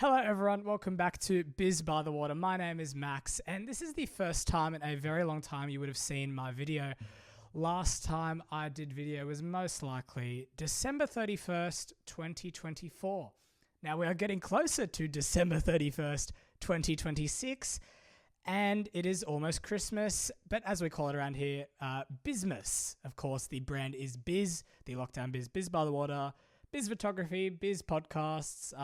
Hello everyone, welcome back to Biz by the Water. My name is Max and this is the first time in a very long time you would have seen my video. Last time I did video was most likely December 31st, 2024. Now we are getting closer to December 31st, 2026 and it is almost Christmas, but as we call it around here, Bizmas. Of course, the brand is Biz, the Lockdown Biz, Biz by the Water, Biz Photography, Biz Podcasts,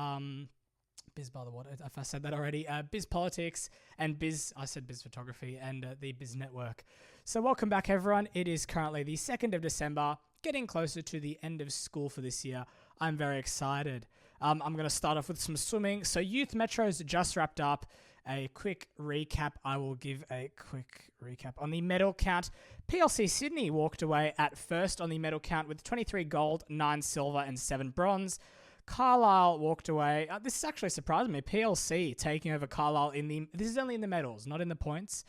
Biz by the Water, if I said that already, Biz Politics, and I said Biz Photography, and the Biz Network. So welcome back everyone. It is currently the 2nd of December, getting closer to the end of school for this year. I'm very excited. I'm going to start off with some swimming. So Youth Metros just wrapped up. A quick recap. I will give a quick recap on the medal count. PLC Sydney walked away at first on the medal count with 23 gold, 9 silver, and 7 bronze. Carlisle walked away. This is actually surprising me. PLC taking over Carlisle this is only in the medals, not in the points.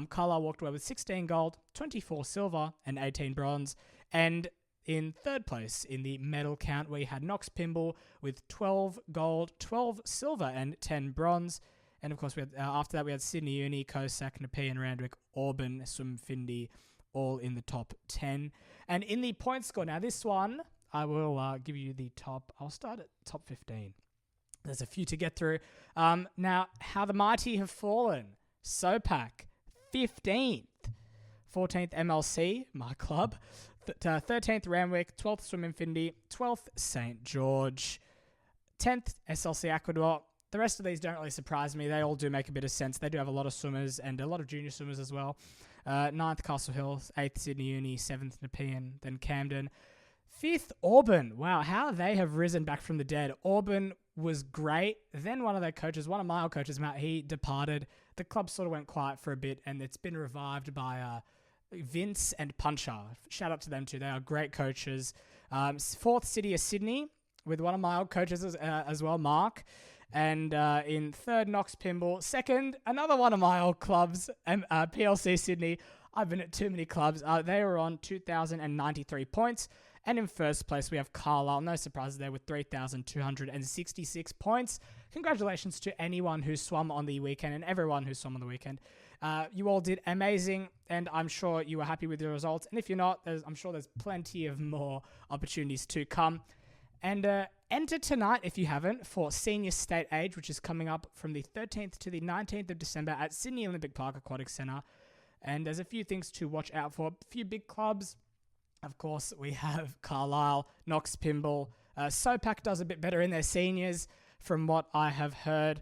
Carlisle walked away with 16 gold, 24 silver, and 18 bronze. And in third place in the medal count, we had Knox Pymble with 12 gold, 12 silver, and 10 bronze. And of course, we had, after that, we had Sydney Uni, COSAC, Nepean, Randwick, Auburn, Swimfindi, all in the top 10. And in the point score, now this one, I will give you the top. I'll start at top 15. There's a few to get through. Now, how the mighty have fallen. SOPAC, 15th. 14th MLC, my club. 13th Randwick, 12th Swimfindi, 12th St. George, 10th SLC Aquador. The rest of these don't really surprise me. They all do make a bit of sense. They do have a lot of swimmers and a lot of junior swimmers as well. 9th Castle Hill, 8th Sydney Uni, 7th Nepean, then Camden. 5th Auburn. Wow, how they have risen back from the dead. Auburn was great. Then one of their coaches, one of my old coaches, Matt, he departed. The club sort of went quiet for a bit and it's been revived by Vince and Puncher. Shout out to them too. They are great coaches. 4th City of Sydney with one of my old coaches as well, Mark. And in 3rd, Knox Pymble. 2nd, another one of my old clubs, PLC Sydney. I've been at too many clubs. They were on 2,093 points. And in first place, we have Carlisle. No surprises there with 3,266 points. Congratulations to anyone who swum on the weekend and everyone who swum on the weekend. You all did amazing, and I'm sure you were happy with the results. And if you're not, I'm sure there's plenty of more opportunities to come. And enter tonight, if you haven't, for Senior State Age, which is coming up from the 13th to the 19th of December at Sydney Olympic Park Aquatic Centre. And there's a few things to watch out for. A few big clubs. Of course, we have Carlisle, Knox Pymble. SOPAC does a bit better in their seniors, from what I have heard.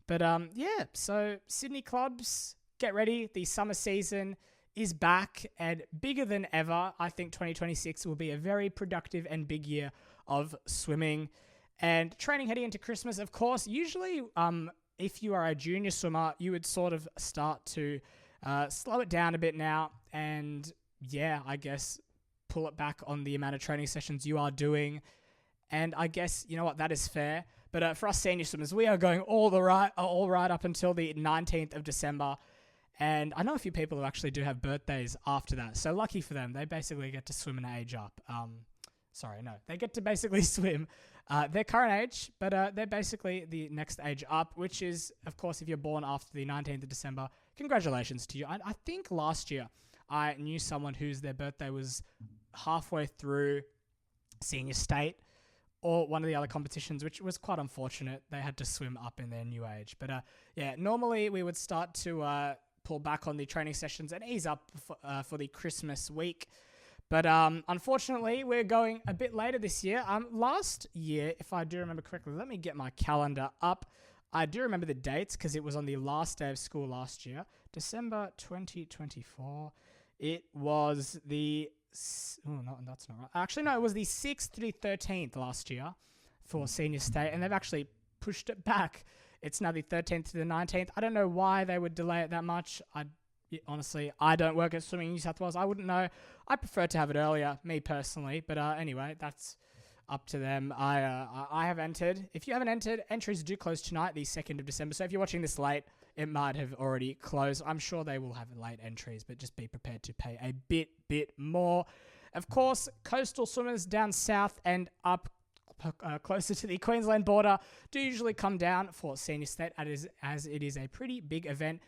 But yeah, so Sydney clubs, get ready. The summer season is back and bigger than ever. I think 2026 will be a very productive and big year of swimming and training heading into Christmas. Of course, usually if you are a junior swimmer, you would sort of start to slow it down a bit now and yeah, I guess pull it back on the amount of training sessions you are doing. And I guess, you know what, that is fair. But for us senior swimmers, we are going all right up until the 19th of December. And I know a few people who actually do have birthdays after that. So lucky for them. They basically get to swim and age up. They get to basically swim their current age, but they're basically the next age up, which is, of course, if you're born after the 19th of December, congratulations to you. I think last year I knew someone whose their birthday was halfway through Senior State or one of the other competitions, which was quite unfortunate. They had to swim up in their new age. But yeah, normally we would start to pull back on the training sessions and ease up for the Christmas week. But unfortunately, we're going a bit later this year. Last year, if I do remember correctly, let me get my calendar up. I do remember the dates because it was on the last day of school last year, December 2024. It was the... Oh, no, that's not right. Actually, no, it was the 6th to the 13th last year for Senior State, and they've actually pushed it back. It's now the 13th to the 19th. I don't know why they would delay it that much. Honestly, I don't work at Swimming New South Wales. I wouldn't know. I prefer to have it earlier, me personally. But anyway, that's up to them. I have entered. If you haven't entered, entries do close tonight, the 2nd of December. So if you're watching this late, it might have already closed. I'm sure they will have late entries, but just be prepared to pay a bit more. Of course, coastal swimmers down south and up closer to the Queensland border do usually come down for senior state as it is a pretty big event,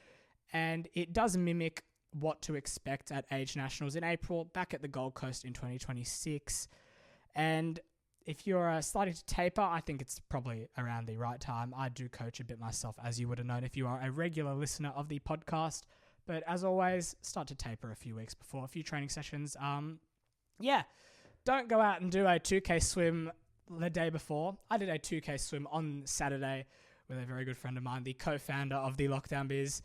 and it does mimic what to expect at Age Nationals in April, back at the Gold Coast in 2026. And if you're starting to taper, I think it's probably around the right time. I do coach a bit myself, as you would have known if you are a regular listener of the podcast. But as always, start to taper a few weeks before, a few training sessions. Don't go out and do a 2K swim the day before. I did a 2K swim on Saturday with a very good friend of mine, the co-founder of the Lockdown Biz.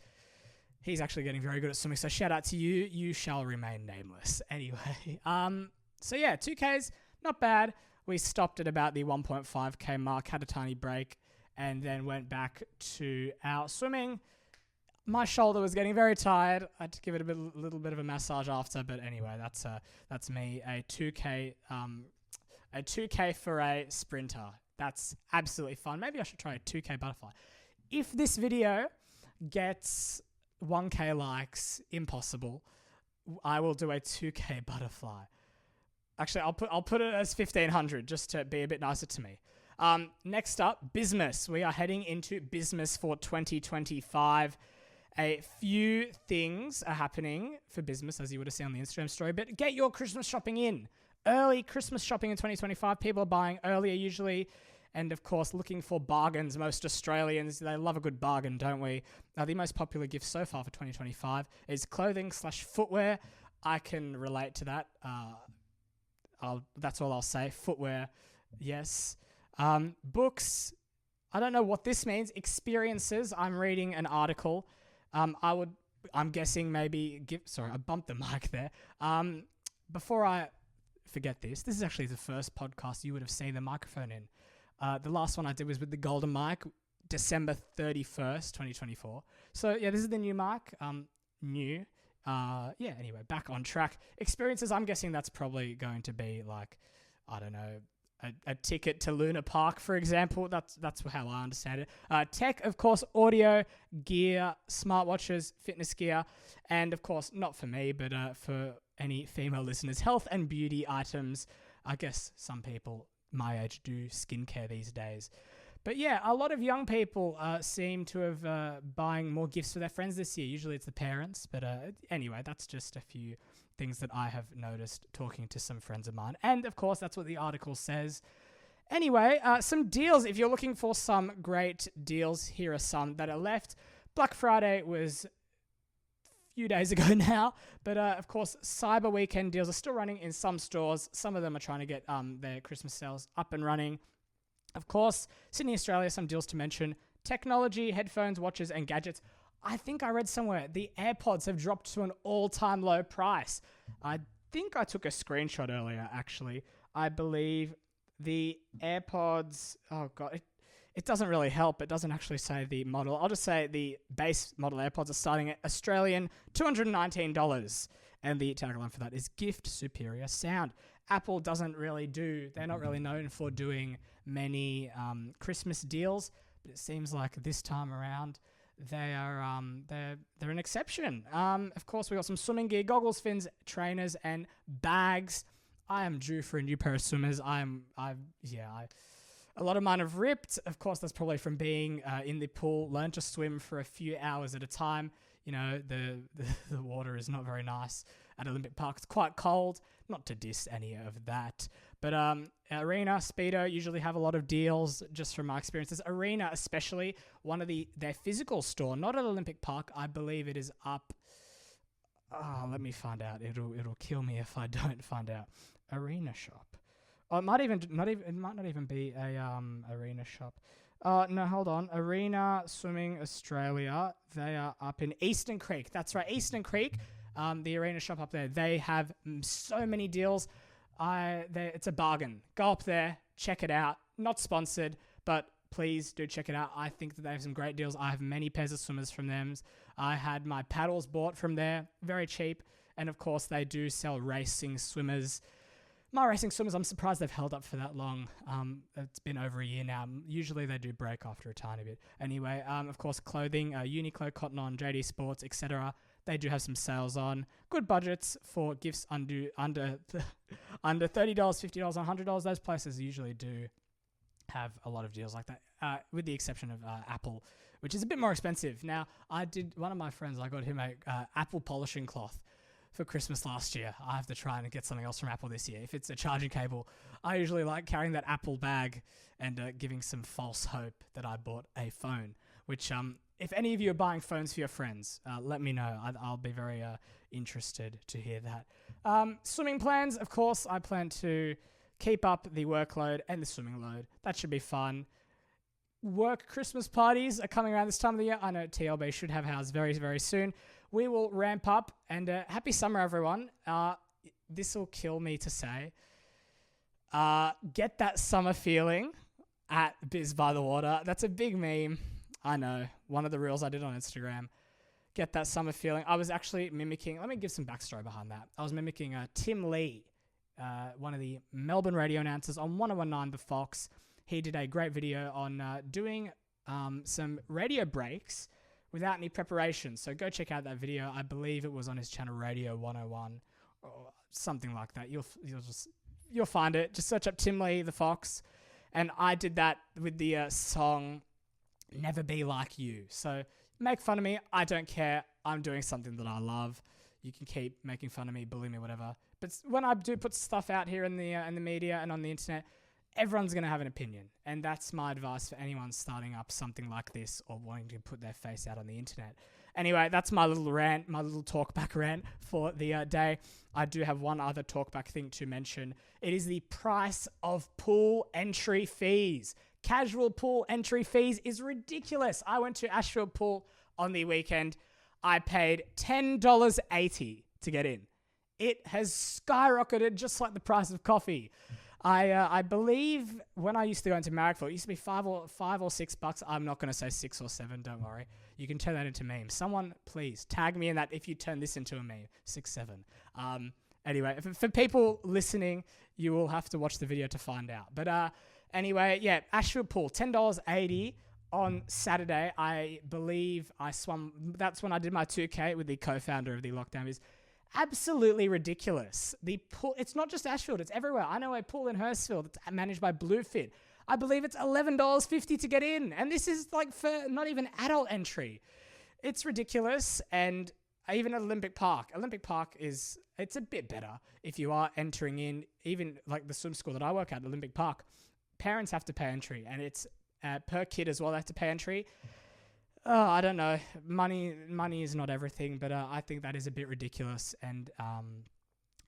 He's actually getting very good at swimming, so shout out to you. You shall remain nameless. Anyway, 2Ks, not bad. We stopped at about the 1.5K mark, had a tiny break, and then went back to our swimming. My shoulder was getting very tired. I had to give it a little bit of a massage after, but anyway, that's me. A 2K for a sprinter. That's absolutely fun. Maybe I should try a 2K butterfly. If this video gets 1K likes, impossible, I will do a 2K butterfly. Actually, I'll put it as 1,500 just to be a bit nicer to me. Next up, Bismas. We are heading into Bismas for 2025. A few things are happening for Bismas, as you would have seen on the Instagram story, but get your Christmas shopping in. Early Christmas shopping in 2025. People are buying earlier usually, and of course looking for bargains. Most Australians, they love a good bargain, don't we? The most popular gift so far for 2025 is clothing/footwear. I can relate to that. That's all I'll say. Footwear, yes. Books, I don't know what this means. Experiences, I'm reading an article. I'm guessing maybe I bumped the mic there. Before I forget this is actually the first podcast you would have seen the microphone in. The last one I did was with the Golden Mic, December 31st, 2024. So yeah, this is the new mic. Anyway, back on track. Experiences, I'm guessing that's probably going to be like, I don't know, a ticket to Luna Park, for example. That's how I understand it. Tech, of course, audio, gear, smartwatches, fitness gear, and of course, not for me, but for any female listeners, health and beauty items. I guess some people my age do skincare these days. But yeah, a lot of young people seem to have buying more gifts for their friends this year. Usually it's the parents, but anyway, that's just a few things that I have noticed talking to some friends of mine. And of course, that's what the article says. Anyway, some deals. If you're looking for some great deals, here are some that are left. Black Friday was a few days ago now, but of course, Cyber Weekend deals are still running in some stores. Some of them are trying to get their Christmas sales up and running. Of course, Sydney, Australia, some deals to mention. Technology, headphones, watches, and gadgets. I think I read somewhere the AirPods have dropped to an all-time low price. I think I took a screenshot earlier, actually. I believe the AirPods... Oh, God. It doesn't really help. It doesn't actually say the model. I'll just say the base model AirPods are starting at Australian $219. And the tagline for that is gift superior sound. Apple doesn't really do... They're not really known for doing many Christmas deals. But it seems like this time around... They are they're an exception. Of course, we got some swimming gear, goggles, fins, trainers, and bags. I am due for a new pair of swimmers. A lot of mine have ripped. Of course, that's probably from being in the pool, learn to swim for a few hours at a time. You know, the water is not very nice at Olympic Park. It's quite cold. Not to diss any of that. But Arena, Speedo usually have a lot of deals, just from my experiences. Arena especially, one of their physical store, not at Olympic Park. I believe it is up. Oh, let me find out. It'll kill me if I don't find out. Arena shop. Oh, it might not even be a Arena shop. No, hold on. Arena Swimming Australia. They are up in Eastern Creek. That's right, Eastern Creek. The Arena shop up there. They have so many deals. It's a bargain. Go up there, check it out. Not sponsored, but please do check it out. I think that they have some great deals. I have many pairs of swimmers from them. I had my paddles bought from there, very cheap. And of course, they do sell racing swimmers. My racing swimmers, I'm surprised they've held up for that long. It's been over a year now. Usually they do break after a tiny bit. Anyway, of course, clothing, Uniqlo, Cotton On, JD Sports, etc. They do have some sales on. Good budgets for gifts under $30, $50, and $100. Those places usually do have a lot of deals like that, with the exception of Apple, which is a bit more expensive. Now, one of my friends, I got him a Apple polishing cloth for Christmas last year. I have to try and get something else from Apple this year. If it's a charging cable, I usually like carrying that Apple bag and giving some false hope that I bought a phone, which if any of you are buying phones for your friends, let me know. I'll be very interested to hear that. Swimming plans, of course, I plan to keep up the workload and the swimming load. That should be fun. Work Christmas parties are coming around this time of the year. I know TLB should have ours very, very soon. We will ramp up, and happy summer, everyone. This will kill me to say. Get that summer feeling at Biz by the Water. That's a big meme. I know. One of the reels I did on Instagram. Get that summer feeling. I was actually mimicking, let me give some backstory behind that. I was mimicking Tim Lee, one of the Melbourne radio announcers on 1019 The Fox. He did a great video on doing some radio breaks without any preparation. So go check out that video. I believe it was on his channel Radio 101 or something like that. You'll find it. Just search up Tim Lee The Fox. And I did that with the song Never Be Like You. So make fun of me. I don't care. I'm doing something that I love. You can keep making fun of me, bully me, whatever. But when I do put stuff out here in the media and on the internet, everyone's going to have an opinion. And that's my advice for anyone starting up something like this or wanting to put their face out on the internet. Anyway, that's my little rant, my little talkback rant for the day. I do have one other talkback thing to mention. It is the price of pool entry fees. Casual pool entry fees is ridiculous. I went to Ashfield Pool on the weekend. I paid $10.80 to get in. It has skyrocketed just like the price of coffee. I believe when I used to go into Marrickville, it used to be $5 or $6. I'm not going to say 6 or 7. Don't worry. You can turn that into memes. Someone, please tag me in that if you turn this into a meme. 6, 7. Anyway, for people listening, you will have to watch the video to find out. But anyway, yeah, Ashfield Pool, $10.80 on Saturday. I believe I swam. That's when I did my 2K with the co-founder of the Lockdown Biz. Absolutely ridiculous. The pool, it's not just Ashfield, it's everywhere. I know a pool in Hurstville that's managed by Bluefit. I believe it's $11.50 to get in. And this is like for not even adult entry. It's ridiculous. And even at Olympic Park it's a bit better if you are entering in, even like the swim school that I work at, Olympic Park. Parents have to pay entry, and it's per kid as well. They have to pay entry. I don't know. Money is not everything, but I think that is a bit ridiculous, and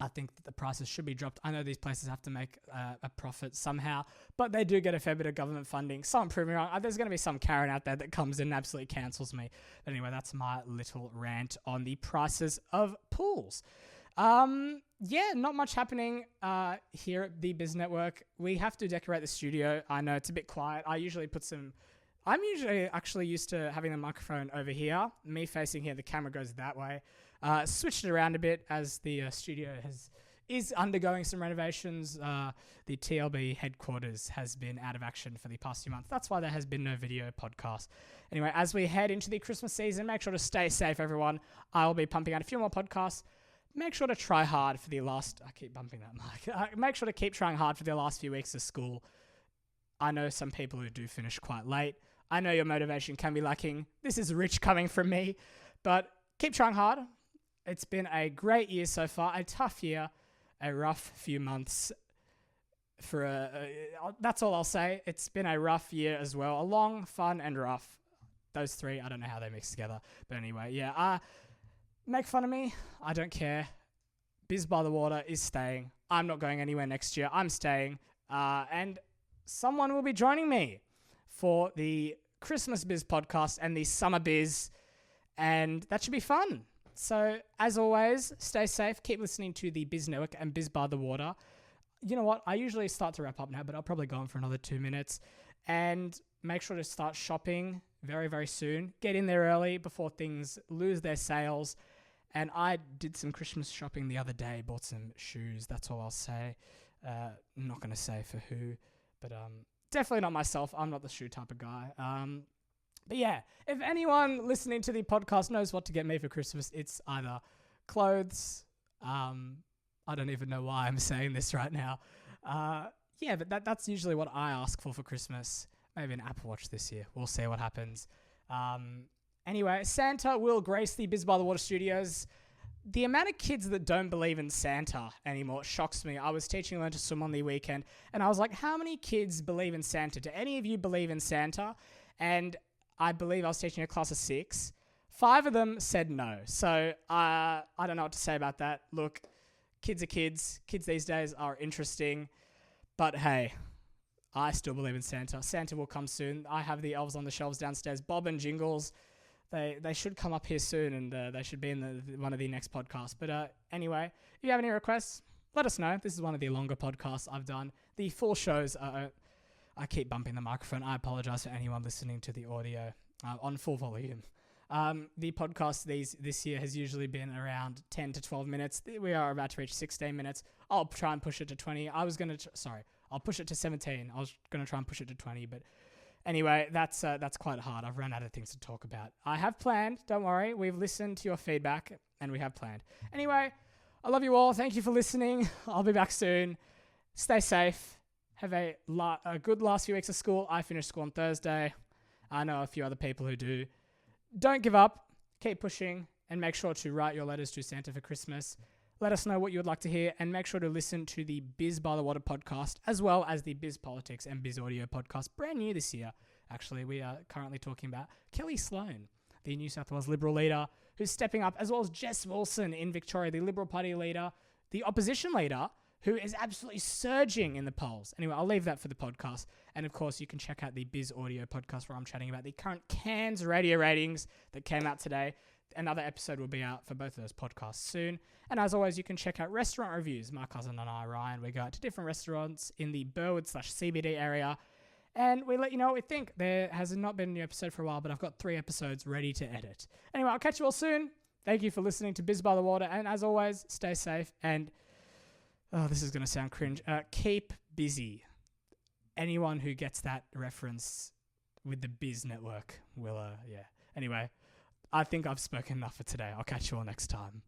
I think that the prices should be dropped. I know these places have to make a profit somehow, but they do get a fair bit of government funding. So I'm proving wrong. There's going to be some Karen out there that comes in and absolutely cancels me. But anyway, that's my little rant on the prices of pools. Yeah, not much happening here at the Biz Network. We have to decorate the studio. I know it's a bit quiet. I'm usually actually used to having the microphone over here, me facing here. The camera goes that way. Switched it around a bit as the studio is undergoing some renovations. The TLB headquarters has been out of action for the past few months. That's why there has been no video podcast. Anyway, as we head into the Christmas season, make sure to stay safe, everyone. I'll be pumping out a few more podcasts. Make sure to try hard for the last... I keep bumping that mic. Make sure to keep trying hard for the last few weeks of school. I know some people who do finish quite late. I know your motivation can be lacking. This is rich coming from me. But keep trying hard. It's been a great year so far. A tough year. A rough few months. That's all I'll say. It's been a rough year as well. A long, fun, and rough. Those three, I don't know how they mix together. But anyway, yeah. Make fun of me. I don't care. Biz by the Water is staying. I'm not going anywhere next year. I'm staying. And someone will be joining me for the Christmas Biz podcast and the Summer Biz. And that should be fun. So, as always, stay safe. Keep listening to the Biz Network and Biz by the Water. You know what? I usually start to wrap up now, but I'll probably go on for another 2 minutes. And make sure to start shopping very, very soon. Get in there early before things lose their sales. And I did some Christmas shopping the other day. Bought some shoes. That's all I'll say. I'm not going to say for who. But definitely not myself. I'm not the shoe type of guy. But yeah, if anyone listening to the podcast knows what to get me for Christmas, it's either clothes. I don't even know why I'm saying this right now. yeah, but that's usually what I ask for Christmas. Maybe an Apple Watch this year. We'll see what happens. Anyway, Santa will grace the Biz by the Water studios. The amount of kids that don't believe in Santa anymore shocks me. I was teaching Learn to Swim on the weekend, and I was like, how many kids believe in Santa? Do any of you believe in Santa? And I believe I was teaching a class of 6. 5 of them said no. So I don't know what to say about that. Look, kids are kids. Kids these days are interesting. But hey, I still believe in Santa. Santa will come soon. I have the elves on the shelves downstairs. Bob and Jingles. They should come up here soon, and they should be in one of the next podcasts. But anyway, if you have any requests, let us know. This is one of the longer podcasts I've done. The full shows, I keep bumping the microphone. I apologize for anyone listening to the audio on full volume. The podcast this year has usually been around 10 to 12 minutes. We are about to reach 16 minutes. I'll try and push it to 20. I'll push it to 17. I was going to try and push it to 20, but anyway, that's quite hard. I've run out of things to talk about. I have planned. Don't worry. We've listened to your feedback, and we have planned. Anyway, I love you all. Thank you for listening. I'll be back soon. Stay safe. Have a good last few weeks of school. I finished school on Thursday. I know a few other people who do. Don't give up. Keep pushing, and make sure to write your letters to Santa for Christmas. Let us know what you would like to hear, and make sure to listen to the Biz by the Water podcast, as well as the Biz Politics and Biz Audio podcast, brand new this year. Actually, we are currently talking about Kelly Sloan, the New South Wales Liberal leader, who's stepping up, as well as Jess Wilson in Victoria, the Liberal Party leader, the opposition leader, who is absolutely surging in the polls. Anyway, I'll leave that for the podcast. And of course, you can check out the Biz Audio podcast where I'm chatting about the current Cairns radio ratings that came out today. Another episode will be out for both of those podcasts soon. And as always, you can check out restaurant reviews. My cousin and I, Ryan, we go out to different restaurants in the Burwood/CBD area, and we let you know what we think. There has not been a new episode for a while, but I've got 3 episodes ready to edit. Anyway, I'll catch you all soon. Thank you for listening to Biz by the Water, and as always, stay safe, and this is going to sound cringe. Keep busy. Anyone who gets that reference with the Biz Network will, yeah. Anyway, I think I've spoken enough for today. I'll catch you all next time.